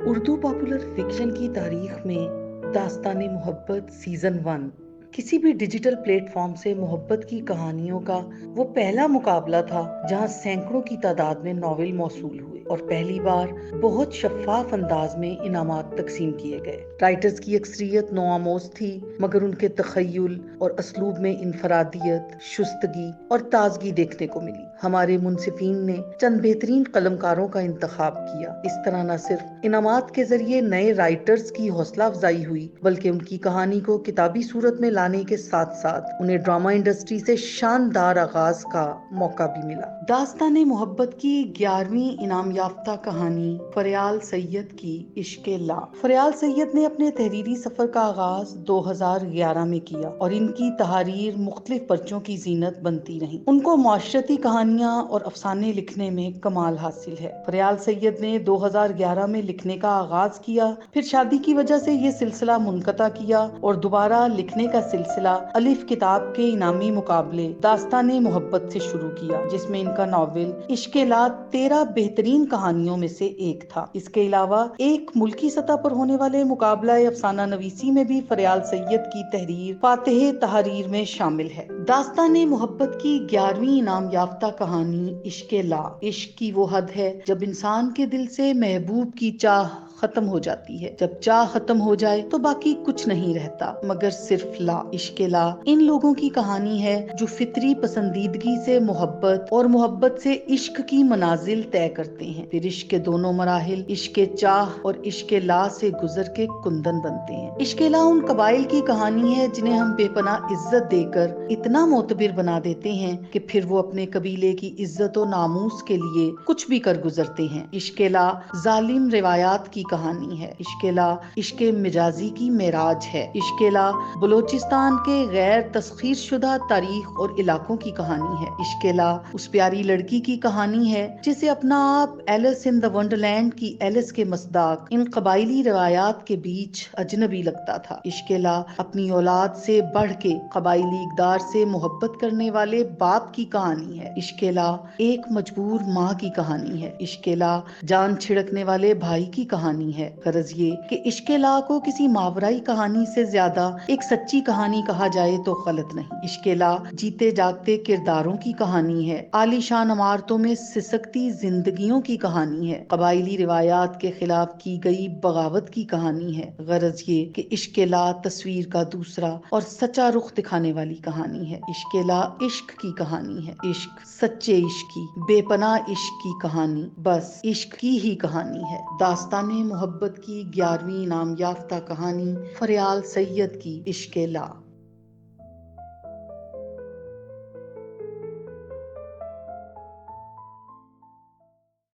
Urdu popular fiction کی تاریخ میں داستان محبت سیزن 1 کسی بھی ڈیجیٹل پلیٹ فارم سے محبت کی کہانیوں کا وہ پہلا مقابلہ تھا جہاں سینکڑوں کی تعداد میں ناول موصول ہوئے اور پہلی بار بہت شفاف انداز میں انعامات تقسیم کیے گئے۔ رائٹرز کی اکثریت نوآموز تھی، مگر ان کے تخیل اور اسلوب میں انفرادیت، شستگی اور تازگی دیکھنے کو ملی۔ ہمارے منصفین نے چند بہترین قلمکاروں کا انتخاب کیا۔ اس طرح نہ صرف انعامات کے ذریعے نئے رائٹرز کی حوصلہ افزائی ہوئی، بلکہ ان کی کہانی کو کتابی صورت میں لانے کے ساتھ ساتھ انہیں ڈرامہ انڈسٹری سے شاندار آغاز کا موقع بھی ملا۔ داستان محبت کی 11ویں انعام یافتہ کہانی فریال سید کی عشق لا۔ فریال سید نے اپنے تحریری سفر کا آغاز 2011 میں کیا اور ان کی تحاریر مختلف پرچوں کی زینت بنتی رہیں۔ ان کو معاشرتی کہانیاں اور افسانے لکھنے میں کمال حاصل ہے۔ فریال سید نے 2011 میں لکھنے کا آغاز کیا، پھر شادی کی وجہ سے یہ سلسلہ منقطع کیا اور دوبارہ لکھنے کا سلسلہ الف کتاب کے انعامی مقابلے داستان محبت سے شروع کیا، جس میں ان کا ناول عشق لا 13 بہترین کہانیوں میں سے ایک تھا۔ اس کے علاوہ ایک ملکی سطح پر ہونے والے مقابلہ افسانہ نویسی میں بھی فریال سید کی تحریر فاتح تحریر میں شامل ہے۔ داستان محبت کی 11ویں انعام یافتہ کہانی عشق لا۔ عشق کی وہ حد ہے جب انسان کے دل سے محبوب کی چاہ ختم ہو جاتی ہے۔ جب چاہ ختم ہو جائے تو باقی کچھ نہیں رہتا مگر صرف لا۔ عشق لا ان لوگوں کی کہانی ہے جو فطری پسندیدگی سے محبت اور محبت سے عشق کی منازل طے کرتے ہیں، پھر عشق کے دونوں مراحل عشق چاہ اور عشق لا سے گزر کے کندن بنتے ہیں۔ عشق لا ان قبائل کی کہانی ہے جنہیں ہم بے پناہ عزت دے کر اتنا معتبر بنا دیتے ہیں کہ پھر وہ اپنے قبیلے کی عزت و ناموس کے لیے کچھ بھی کر گزرتے ہیں۔ عشق لا ظالم روایات کی کہانی ہے۔ عشق لا عشق مجازی کی معراج ہے۔ عشق لا بلوچستان کے غیر تسخیر شدہ تاریخ اور علاقوں کی کہانی ہے۔ عشق لا اس پیاری لڑکی کی کہانی ہے جسے اپنا آپ ایلس ان دا ونڈرلینڈ کی ایلس کے مصداق ان قبائلی روایات کے بیچ اجنبی لگتا تھا۔ عشق لا اپنی اولاد سے بڑھ کے قبائلی اقدار سے محبت کرنے والے باپ کی کہانی ہے۔ عشق لا ایک مجبور ماں کی کہانی ہے۔ عشق لا جان چھڑکنے والے بھائی کی کہانی ہے۔ غرض یہ کہ عشق لا کو کسی ماورائی کہانی سے زیادہ ایک سچی کہانی کہا جائے تو غلط نہیں۔ عشق لا جیتے جاگتے کرداروں کی کہانی ہے، عالی شان عمارتوں میں سسکتی زندگیوں کی کہانی ہے، قبائلی روایات کے خلاف کی گئی بغاوت کی کہانی ہے۔ غرض یہ کہ عشق لا تصویر کا دوسرا اور سچا رخ دکھانے والی کہانی ہے۔ عشق لا عشق کی کہانی ہے، عشق سچے عشق کی، بے پناہ عشق کی کہانی، بس عشق کی ہی کہانی ہے۔ داستان محبت کی 11ویں انعام یافتہ کہانی فریال سید کی عشق لا۔